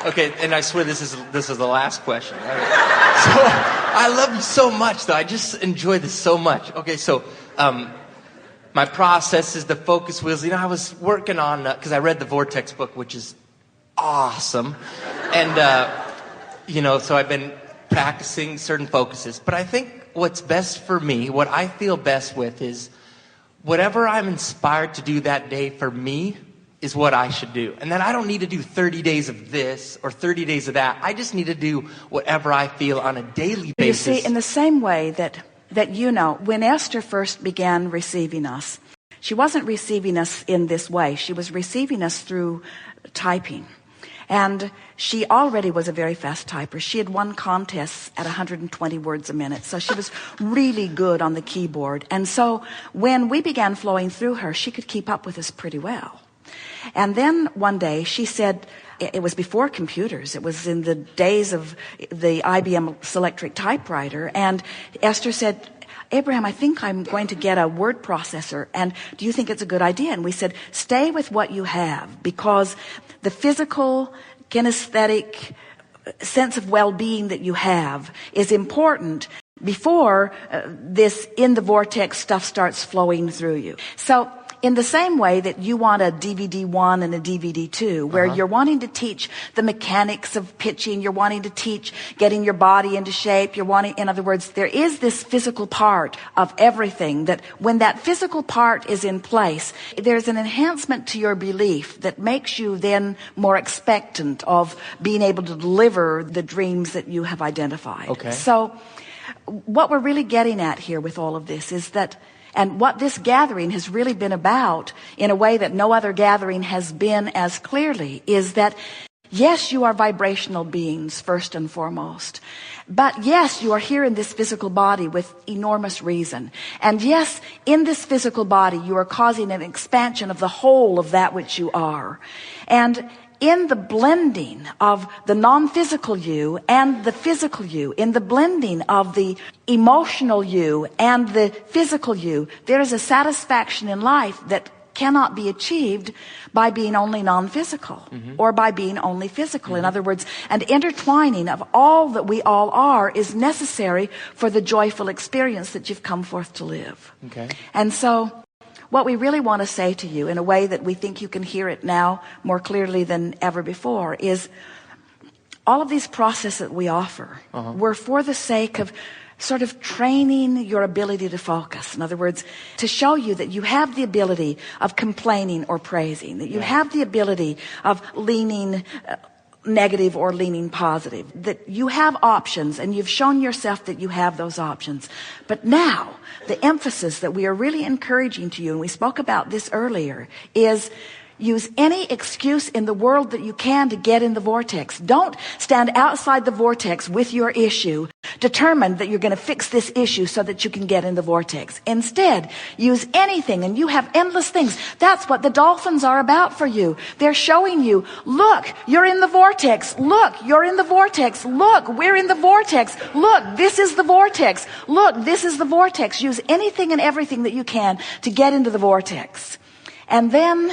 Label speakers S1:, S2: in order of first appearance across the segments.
S1: Okay, and I swear this is the last question. So I love you so much, though. I just enjoy this so much. Okay, so my process is the focus wheels. I was working on because I read the Vortex book, which is awesome, and so I've been practicing certain focuses. But I think what's best for me, what I feel best with, is whatever I'm inspired to do that day for me is what I should do. And then I don't need to do 30 days of this or 30 days of that. I just need to do whatever I feel on a daily basis.
S2: You see, in the same way that when Esther first began receiving us, she wasn't receiving us in this way. She was receiving us through typing. And she already was a very fast typer. She had won contests at 120 words a minute. So she was really good on the keyboard. And so when we began flowing through her, she could keep up with us pretty well. And then one day she said, it was before computers. It was in the days of the IBM Selectric typewriter. And Esther said, Abraham, I think I'm going to get a word processor. And do you think it's a good idea? And we said, stay with what you have, because the physical, kinesthetic sense of well-being that you have is important before this in the vortex stuff starts flowing through you. So in the same way that you want a DVD 1 and a DVD 2, where you're wanting to teach the mechanics of pitching, you're wanting to teach getting your body into shape, in other words, there is this physical part of everything that when that physical part is in place, there's an enhancement to your belief that makes you then more expectant of being able to deliver the dreams that you have identified.
S1: Okay.
S2: So what we're really getting at here with all of this is that, and what this gathering has really been about in a way that no other gathering has been as clearly, is that yes, you are vibrational beings first and foremost. But yes, you are here in this physical body with enormous reason. And yes, in this physical body, you are causing an expansion of the whole of that which you are. And in the blending of the non-physical you and the physical you, in the blending of the emotional you and the physical you, there is a satisfaction in life that cannot be achieved by being only non-physical or by being only physical. In other words, an intertwining of all that we all are is necessary for the joyful experience that you've come forth to live.
S1: Okay.
S2: And so what we really want to say to you in a way that we think you can hear it now more clearly than ever before is all of these processes that we offer were for the sake of sort of training your ability to focus. In other words, to show you that you have the ability of complaining or praising, that you have the ability of leaning negative or leaning positive, that you have options, and you've shown yourself that you have those options. But now, the emphasis that we are really encouraging to you, and we spoke about this earlier, is use any excuse in the world that you can to get in the vortex. Don't stand outside the vortex with your issue, determined that you're going to fix this issue so that you can get in the vortex. Instead, use anything, and you have endless things. That's what the dolphins are about for you. They're showing you, look, you're in the vortex. Look, you're in the vortex. Look, we're in the vortex. Look, this is the vortex. Look, this is the vortex. Use anything and everything that you can to get into the vortex. And then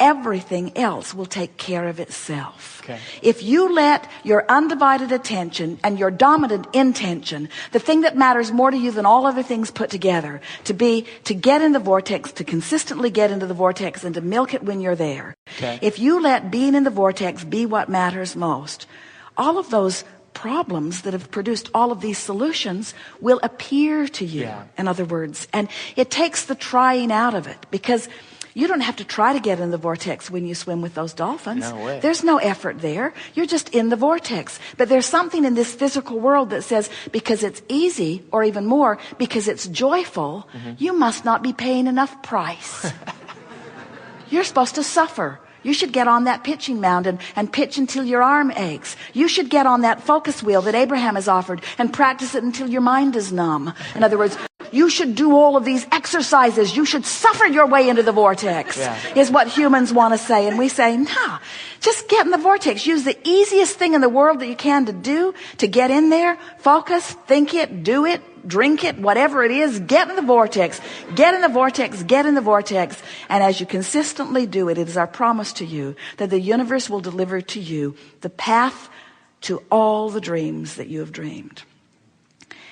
S2: everything else will take care of itself.
S1: Okay.
S2: If you let your undivided attention and your dominant intention, the thing that matters more to you than all other things put together, to get in the vortex, to consistently get into the vortex, and to milk it when you're there.
S1: Okay.
S2: If you let being in the vortex be what matters most, all of those problems that have produced all of these solutions will appear to you, in other words. And it takes the trying out of it, because you don't have to try to get in the vortex when you swim with those dolphins.
S1: No way.
S2: There's no effort there. You're just in the vortex. But there's something in this physical world that says, because it's easy, or even more, because it's joyful, you must not be paying enough price. You're supposed to suffer. You should get on that pitching mound and pitch until your arm aches. You should get on that focus wheel that Abraham has offered and practice it until your mind is numb. In other words, you should do all of these exercises. You should suffer your way into the vortex, is what humans want to say. And we say, no, just get in the vortex. Use the easiest thing in the world that you can to do, to get in there, focus, think it, do it, drink it, whatever it is, get in the vortex, get in the vortex, get in the vortex. And as you consistently do it, it is our promise to you that the universe will deliver to you the path to all the dreams that you have dreamed.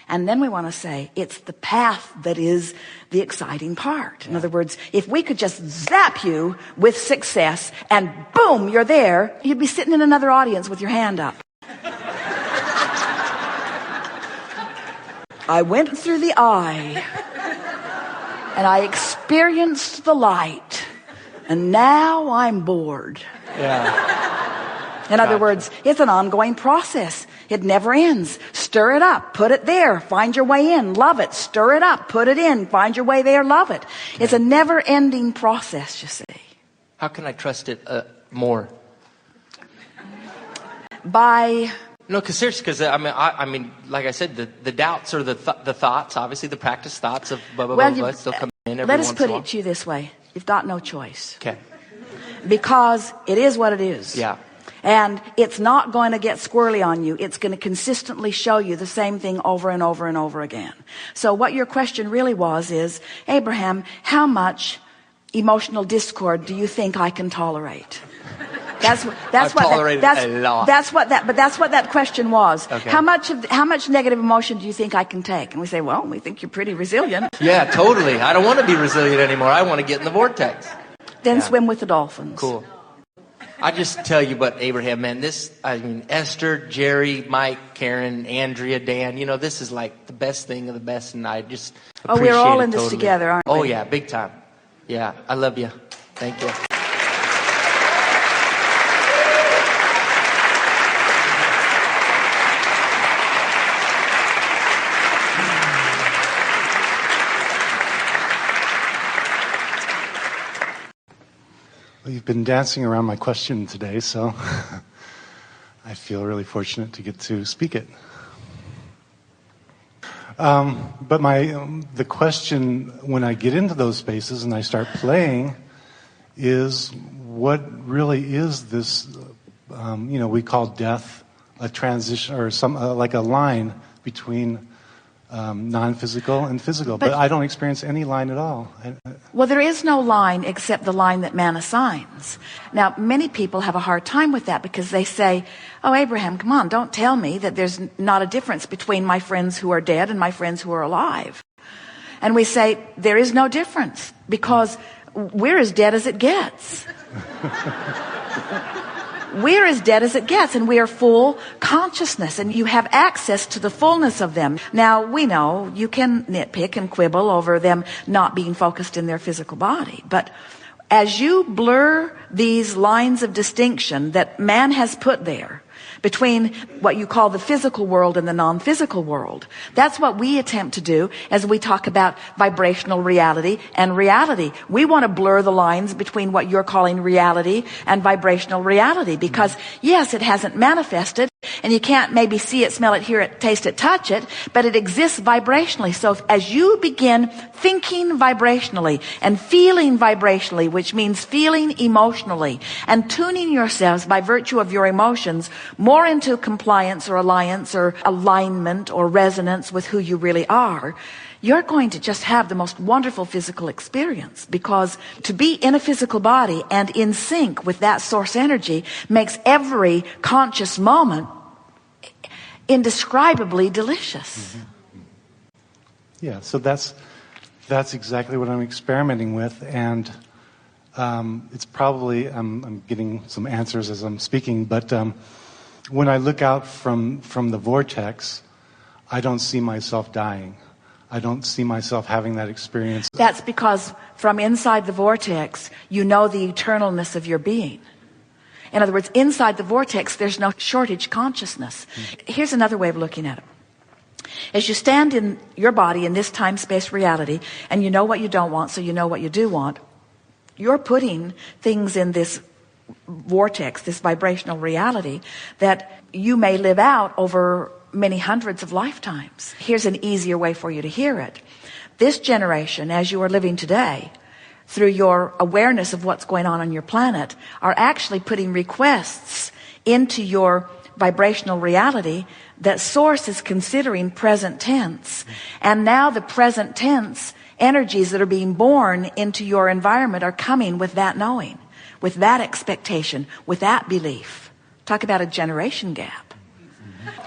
S2: And then we want to say it's the path that is the exciting part. In other words, if we could just zap you with success and boom, you're there, you'd be sitting in another audience with your hand up. I went through the eye and I experienced the light and now I'm bored. In other words, it's an ongoing process. It never ends. Stir it up, put it there, find your way in, love it. Stir it up, put it in, find your way there, love it. It's a never-ending process, you see.
S1: How can I trust it more?
S2: By...
S1: No, because seriously, because I mean, like I said, the doubts or the thoughts, obviously the practice thoughts of blah, blah, blah, blah, still come in every
S2: let us
S1: once
S2: put
S1: in a while.
S2: it to you this way. You've got no choice.
S1: Okay.
S2: Because it is what it is.
S1: Yeah.
S2: And it's not going to get squirrely on you. It's going to consistently show you the same thing over and over and over again. So what your question really was is, Abraham, how much emotional discord do you think I can tolerate? That's what that question was.
S1: Okay.
S2: How much negative emotion do you think I can take? And we say, well, we think you're pretty resilient.
S1: Yeah, totally. I don't want to be resilient anymore. I want to get in the vortex.
S2: Then swim with the dolphins.
S1: Cool. I just tell you what, Abraham, man, Esther, Jerry, Mike, Karen, Andrea, Dan, this is like the best thing of the best, and I just appreciate it.
S2: We're all in
S1: totally.
S2: this together, aren't we?
S1: Oh, yeah, big time. Yeah, I love you. Thank you.
S3: Well, you've been dancing around my question today, so I feel really fortunate to get to speak it. But the question when I get into those spaces and I start playing is, what really is this? We call death a transition or like a line between non-physical and physical, but I don't experience any line at all.
S2: Well, there is no line except the line that man assigns. Now, many people have a hard time with that because they say, oh, Abraham, come on, don't tell me that there's not a difference between my friends who are dead and my friends who are alive. And we say, there is no difference because we're as dead as it gets. We're as dead as it gets, and we are full consciousness, and you have access to the fullness of them. Now, we know you can nitpick and quibble over them not being focused in their physical body, but as you blur these lines of distinction that man has put there between what you call the physical world and the non-physical world, that's what we attempt to do as we talk about vibrational reality and reality. We want to blur the lines between what you're calling reality and vibrational reality because, yes, it hasn't manifested, and you can't maybe see it, smell it, hear it, taste it, touch it, but it exists vibrationally. So as you begin thinking vibrationally and feeling vibrationally, which means feeling emotionally, and tuning yourselves by virtue of your emotions more into compliance or alliance or alignment or resonance with who you really are, you're going to just have the most wonderful physical experience, because to be in a physical body and in sync with that source energy makes every conscious moment indescribably delicious.
S3: Yeah, so that's exactly what I'm experimenting with, and it's probably I'm getting some answers as I'm speaking, but when I look out from the vortex, I don't see myself dying. I don't see myself having that experience.
S2: That's because from inside the vortex, you know the eternalness of your being. In other words, inside the vortex, there's no shortage consciousness. Here's another way of looking at it. As you stand in your body in this time-space reality, and you know what you don't want, so you know what you do want, you're putting things in this vortex, this vibrational reality, that you may live out over many hundreds of lifetimes. Here's an easier way for you to hear it. this generation, as you are living today, through your awareness of what's going on your planet, are actually putting requests into your vibrational reality that Source is considering present tense. And now the present tense energies that are being born into your environment are coming with that knowing, with that expectation, with that belief. Talk about a generation gap.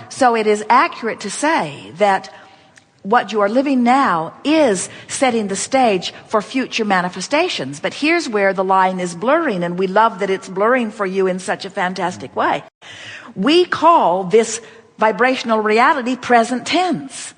S2: So it is accurate to say that what you are living now is setting the stage for future manifestations. But here's where the line is blurring, and we love that it's blurring for you in such a fantastic way. We call this vibrational reality present tense.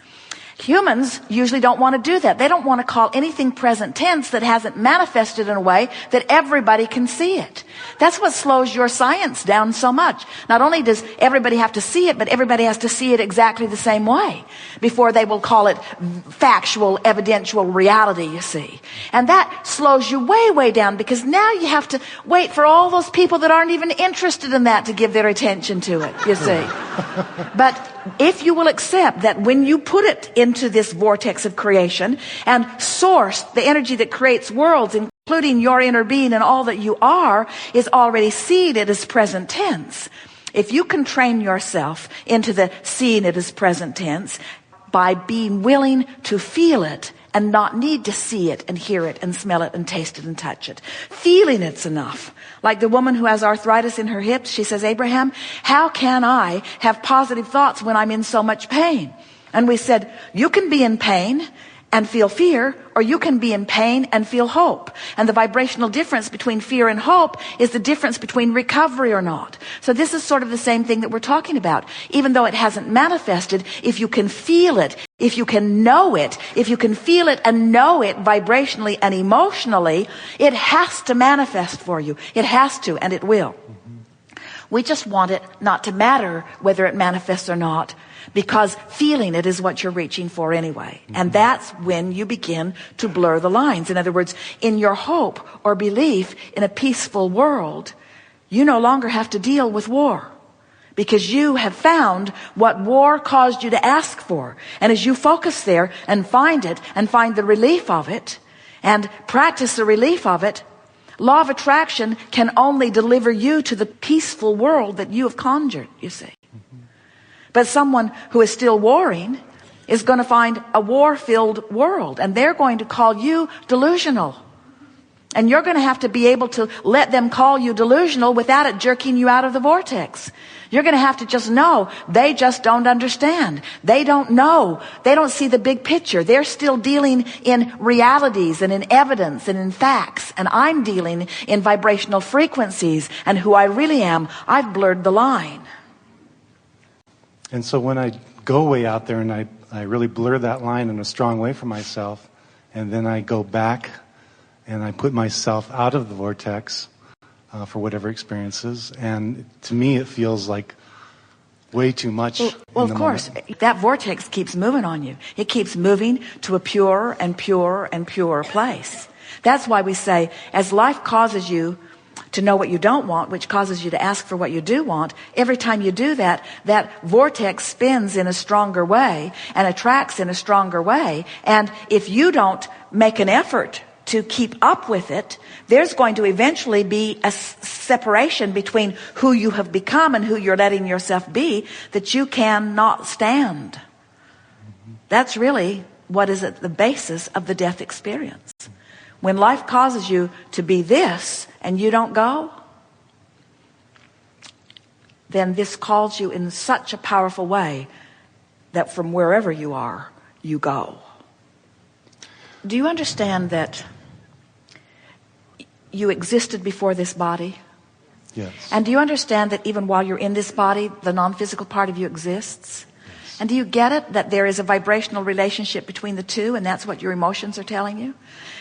S2: Humans usually don't want to do that. They don't want to call anything present tense that hasn't manifested in a way that everybody can see it. That's what slows your science down so much. Not only does everybody have to see it, but everybody has to see it exactly the same way before they will call it factual, evidential reality, you see. And that slows you way, way down, because now you have to wait for all those people that aren't even interested in that to give their attention to it, you see. But if you will accept that when you put it into this vortex of creation and Source, the energy that creates worlds, including your inner being and all that you are, is already seated as present tense. If you can train yourself into the seeing it as present tense by being willing to feel it and not need to see it and hear it and smell it and taste it and touch it. Feeling it's enough. Like the woman who has arthritis in her hips, she says, Abraham, how can I have positive thoughts when I'm in so much pain? And we said, you can be in pain and feel fear, or you can be in pain and feel hope. And the vibrational difference between fear and hope is the difference between recovery or not. So this is sort of the same thing that we're talking about. Even though it hasn't manifested, if you can feel it, if you can know it, if you can feel it and know it vibrationally and emotionally, it has to manifest for you. It has to, and it will. We just want it not to matter whether it manifests or not, because feeling it is what you're reaching for anyway. And that's when you begin to blur the lines. In other words, in your hope or belief in a peaceful world, you no longer have to deal with war, because you have found what war caused you to ask for. And as you focus there and find it and find the relief of it and practice the relief of it, law of attraction can only deliver you to the peaceful world that you have conjured, you see. But someone who is still warring is going to find a war-filled world, and they're going to call you delusional. And you're going to have to be able to let them call you delusional without it jerking you out of the vortex. You're going to have to just know they just don't understand. They don't know. They don't see the big picture. They're still dealing in realities and in evidence and in facts. And I'm dealing in vibrational frequencies and who I really am. I've blurred the line.
S3: And so when I go way out there and I really blur that line in a strong way for myself, and then I go back and I put myself out of the vortex for whatever experiences, and to me it feels like way too much.
S2: Well, of course, that vortex keeps moving on you. It keeps moving to a pure and pure and pure place. That's why we say, as life causes you to know what you don't want, which causes you to ask for what you do want, every time you do that, that vortex spins in a stronger way and attracts in a stronger way. And if you don't make an effort to keep up with it, there's going to eventually be a separation between who you have become and who you're letting yourself be that you cannot stand. That's really what is at the basis of the death experience. When life causes you to be this and you don't go, then this calls you in such a powerful way that from wherever you are, you go. Do you understand that you existed before this body?
S3: Yes.
S2: And do you understand that even while you're in this body, the non-physical part of you exists? Yes. And do you get it, that there is a vibrational relationship between the two, and that's what your emotions are telling you?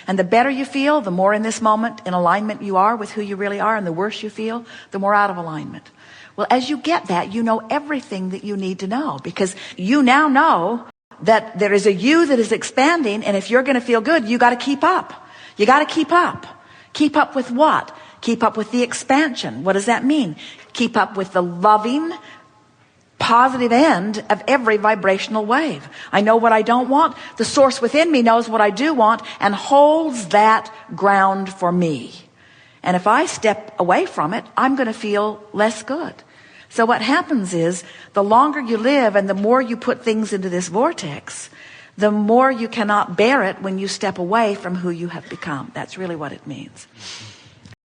S2: And the better you feel, the more in this moment in alignment you are with who you really are, and the worse you feel, the more out of alignment. Well, as you get that, you know everything that you need to know, because you now know that there is a you that is expanding, and if you're going to feel good, you got to keep up. You got to keep up. Keep up with what? Keep up with the expansion. What does that mean? Keep up with the loving, positive end of every vibrational wave. I know what I don't want. The source within me knows what I do want and holds that ground for me. And if I step away from it, I'm going to feel less good. So what happens is, the longer you live and the more you put things into this vortex, the more you cannot bear it when you step away from who you have become. That's really what it means.